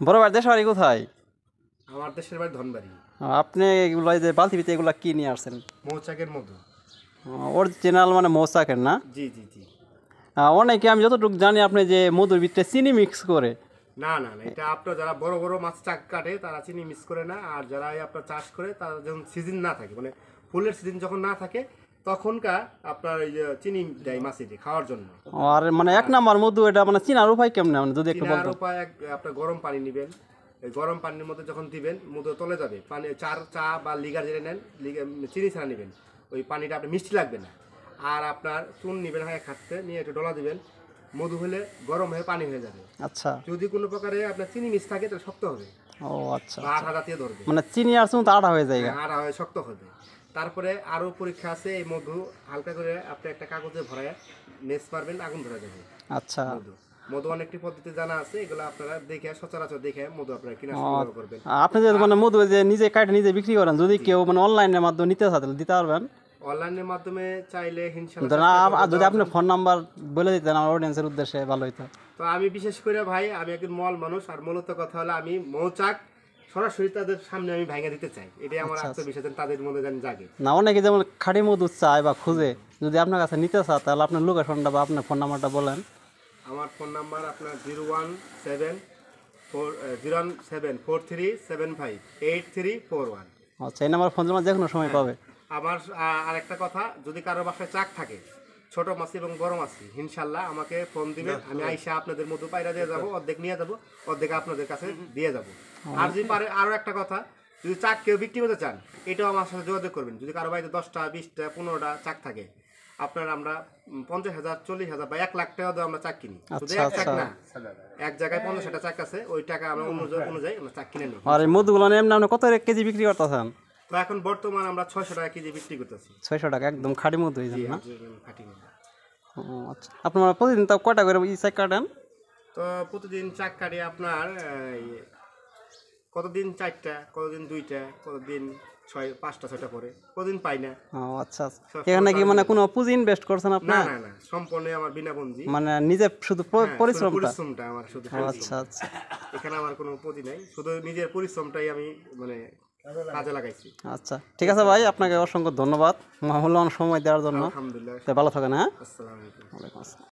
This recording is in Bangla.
বড় ভাই দেশের বাড়ি কোথায়? আমার দেশের বাড়ি ধনবাড়ি। আপনি এগুলো এই যে বালতিতে এগুলা কি নিয়ে আসছেন? মৌচাকের মধু। অরিজিনাল মানে মৌচাকের না? জি জি জি। অনেকে আমি যতটুকু জানি আপনি যে মধুর ভিতরে চিনি মিক্স করে। না না না, এটা আপনার যারা বড় বড় মাছ চাক কাটে তারা চিনি মিক্স করে না, আর যারা আপনার চাষ করে তারা যখন সিজন না থাকে, মানে ফুলের সিজন যখন না থাকে তখনকার আপনার এই যে চিনি দেয় মাছিতে খাওয়ার জন্য। আর মানে এক নাম্বার মধু এটা মানে চিনার উপায় কেমনে মানে যদি একটু চিনার বলতেন। উপায় আপনার গরম পানি নেবেন, এই গরম পানির মধ্যে যখন দিবেন মধু তলে যাবে, পানি চা বা লিগার যেটা নেন চিনি ছাড়া নেবেন, ওই পানিটা আপনার মিষ্টি লাগবে না। আর আপনার চুন নেবেন হ্যাঁ খাটতে নিয়ে একটু ডলা দিবেন, মধু হলে গরম হয়ে পানি হয়ে যাবে। আচ্ছা। যদি কোনো প্রকারে আপনার চিনি মিক্স থাকে তাহলে শক্ত হবে। ও আচ্ছা। বা আঠা জাতীয় ধরবে, মানে চিনি আর চুন তো আঠা হয়ে যায়। আঠা হয়ে শক্ত হবে। তারপরে আরো পরীক্ষা আছে, এই মধু হালকা করে আপনি একটা কাগজে ভরায় নেস পারবেন, আগুন ধরে যাবে। আচ্ছা। মধু মধু অনেকটি পদ্ধতি জানা আছে, এগুলো আপনারা দেখে সচরাচর দেখে মধু আপনারা কিনা সংগ্রহ করবেন। আপনি যে মানে মধু যে নিজে কাটে নিজে বিক্রি করেন, যদি কেউ মানে অনলাইনের মাধ্যমে নিতে চায় তাহলে দিতে পারবেন? অনলাইনের মাধ্যমে চাইলে যদি আপনি ফোন নাম্বার বলে দিতেন আমার অডিয়েন্সের উদ্দেশ্যে ভালো হইতো। তো আমি বিশেষ করে ভাই, আমি একজন মল মানুষ, আর মূলত কথা হলো আমি মৌচাক সরাসরি তাদের সামনে আমি ভাঙা দিতে চাই, এটাই আমার আত্মবিশ্বাস তাদের মধ্যে জানি জাগে। না অনেকে যেমন খাঁটি মধু চায় বা খুঁজে, যদি আপনার কাছে নিতে চায় তাহলে আপনার লোকেশনটা বা আপনার ফোন নাম্বারটা বলেন। আমার ফোন নাম্বার আপনার 01743758341। আচ্ছা, এই নাম্বার ফোন জমা যে কোনো সময় পাবে। আমার আরেকটা কথা, যদি কারো বাসায় চাক থাকে, ছোট মাছ এবং বড় মাছ, ইনশাল্লাহ আমাকে ফোন দিবেন, আমি আইসা আপনাদের মধু পায়রা দিয়ে যাবো, অর্ধেক নিয়ে যাবো, অর্ধেক আপনাদের কাছে দিয়ে যাবো। আর যদি পারে আরো একটা কথা, যদি চাক কেউ বিক্রি করতে চান এটাও আমার সাথে যোগাযোগ করবেন। যদি কারো বাড়িতে 10টা 20টা 15টা চাক থাকে, আপনার আমরা 50,000 40,000 বা 1 লাখ টাকা দিয়ে আমরা চাক কিনি। শুধু এক চাক না, এক জায়গায় 50টা চাক আছে, ওই টাকা আমরা অনুযায়ী আমরা চাক কিনে নিই। আর এই মধুগুলো এমনি আপনি কত কেজি বিক্রি করতেছেন? তো এখন বর্তমান আমরা 600 টাকা কেজি বিক্রি করতেছি। 600 টাকা একদম খাঁটি মধু হয়ে যাবে না? খাঁটি মধু। আচ্ছা, আপনারা প্রতিদিন তাও কয়টা করে চাক কাটেন? তো প্রতিদিন চাক কাটি আপনার কতদিন 4টা, কতদিন 2টা, কতদিন 5টা 6টা করে, কতদিন পাই না। ও আচ্ছা। এখানে কি মানে কোনো পুঁজি ইনভেস্ট করছেন আপনি? না না না, সম্পূর্ণ আমার বিনা পুঁজি, মানে নিজে শুধু পরিশ্রমটা আমার শুধু। আচ্ছা আচ্ছা। এখানে আমার কোনো পুঁজি নাই, শুধু নিজের পরিশ্রমটাই আমি মানে কাজে লাগাইছি। আচ্ছা ঠিক আছে ভাই, আপনাকে অসংখ্য ধন্যবাদ মূল্যবান সময় দেওয়ার জন্য। আলহামদুলিল্লাহ। ভালো থাকেন। হ্যাঁ, আসসালামু আলাইকুম। ওয়ালাইকুম আসসালাম।